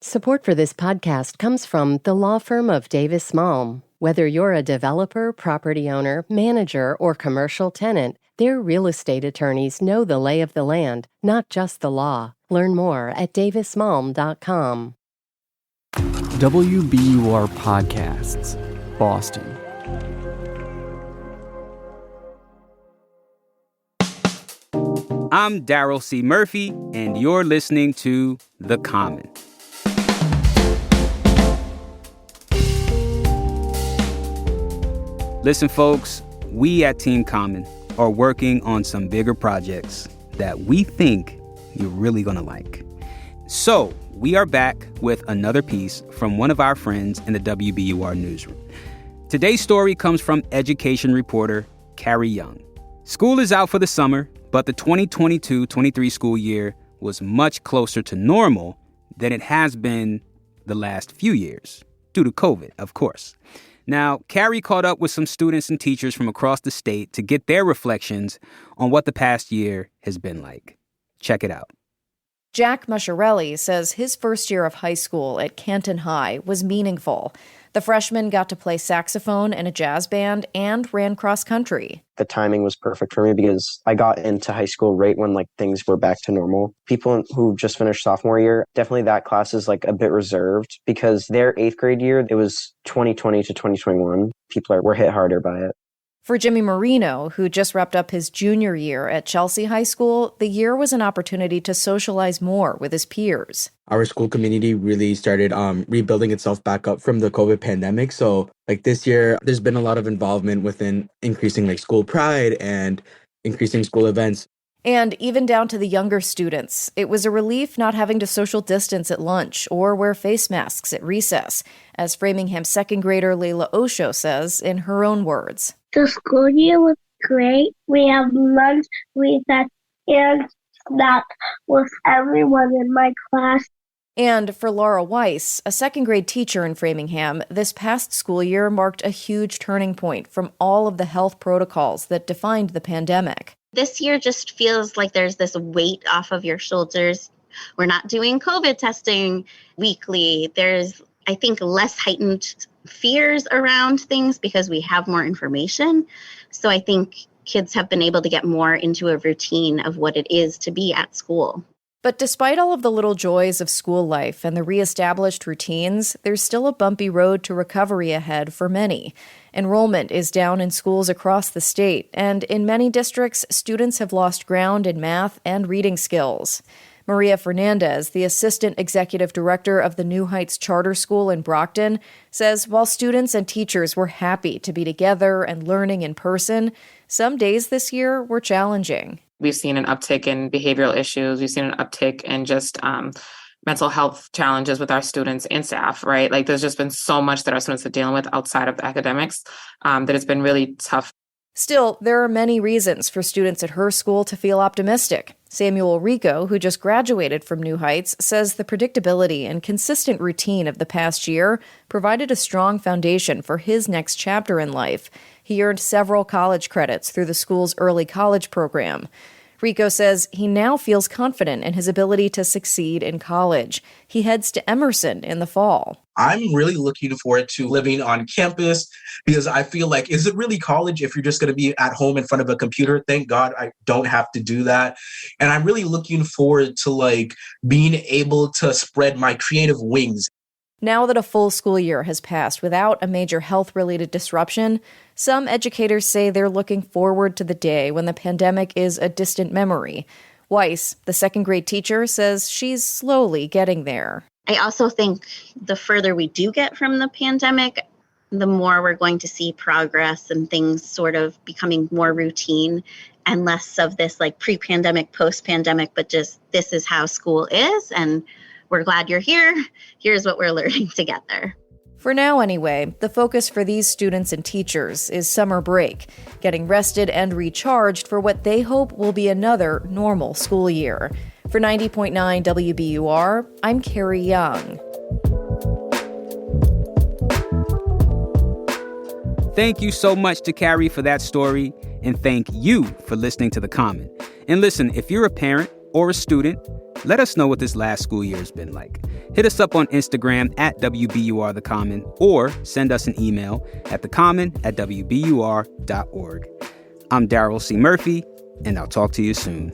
Support for this podcast comes from the law firm of Davis Malm. Whether you're a developer, property owner, manager, or commercial tenant, their real estate attorneys know the lay of the land, not just the law. Learn more at davismalm.com. WBUR Podcasts, Boston. I'm Daryl C. Murphy, and you're listening to The Common. Listen, folks, we at Team Common are working on some bigger projects that we think you're really gonna like. So, we are back with another piece from one of our friends in the WBUR newsroom. Today's story comes from education reporter Carrie Jung. School is out for the summer, but the 2022-23 school year was much closer to normal than it has been the last few years, due to COVID, of course. Now, Carrie caught up with some students and teachers from across the state to get their reflections on what the past year has been like. Check it out. Jack Musciarelli says his first year of high school at Canton High was meaningful. The freshman got to play saxophone in a jazz band and ran cross country. The timing was perfect for me because I got into high school right when things were back to normal. People who just finished sophomore year, definitely that class is a bit reserved because their 8th grade year, it was 2020 to 2021. People were hit harder by it. For Jimmy Marino, who just wrapped up his junior year at Chelsea High School, the year was an opportunity to socialize more with his peers. Our school community really started rebuilding itself back up from the COVID pandemic. So this year, there's been a lot of involvement within increasing school pride and increasing school events. And even down to the younger students, it was a relief not having to social distance at lunch or wear face masks at recess, as Framingham second grader Layla Osho says in her own words. The school year was great. We have lunch, recess, and snack with everyone in my class. And for Laura Weiss, a second grade teacher in Framingham, this past school year marked a huge turning point from all of the health protocols that defined the pandemic. This year just feels like there's this weight off of your shoulders. We're not doing COVID testing weekly. There's, I think, less heightened fears around things because we have more information. So I think kids have been able to get more into a routine of what it is to be at school. But despite all of the little joys of school life and the reestablished routines, there's still a bumpy road to recovery ahead for many. Enrollment is down in schools across the state, and in many districts, students have lost ground in math and reading skills. Maria Fernandez, the assistant executive director of the New Heights Charter School in Brockton, says while students and teachers were happy to be together and learning in person, some days this year were challenging. We've seen an uptick in behavioral issues. We've seen an uptick in just mental health challenges with our students and staff, right? There's just been so much that our students are dealing with outside of the academics that it's been really tough. Still, there are many reasons for students at her school to feel optimistic. Samuel Rico, who just graduated from New Heights, says the predictability and consistent routine of the past year provided a strong foundation for his next chapter in life. He earned several college credits through the school's early college program. Rico says he now feels confident in his ability to succeed in college. He heads to Emerson in the fall. I'm really looking forward to living on campus because I feel is it really college if you're just going to be at home in front of a computer? Thank God I don't have to do that. And I'm really looking forward to being able to spread my creative wings. Now that a full school year has passed without a major health-related disruption, some educators say they're looking forward to the day when the pandemic is a distant memory. Weiss, the second grade teacher, says she's slowly getting there. I also think the further we do get from the pandemic, the more we're going to see progress and things sort of becoming more routine and less of this pre-pandemic, post-pandemic, but just this is how school is and we're glad you're here. Here's what we're learning together. For now, anyway, the focus for these students and teachers is summer break, getting rested and recharged for what they hope will be another normal school year. For 90.9 WBUR, I'm Carrie Jung. Thank you so much to Carrie for that story, and thank you for listening to The Common. And listen, if you're a parent or a student, Let us know what this last school year has been like. Hit us up on Instagram at WBUR The Common, or send us an email at thecommon@wbur.org. I'm Daryl C. Murphy, and I'll talk to you soon.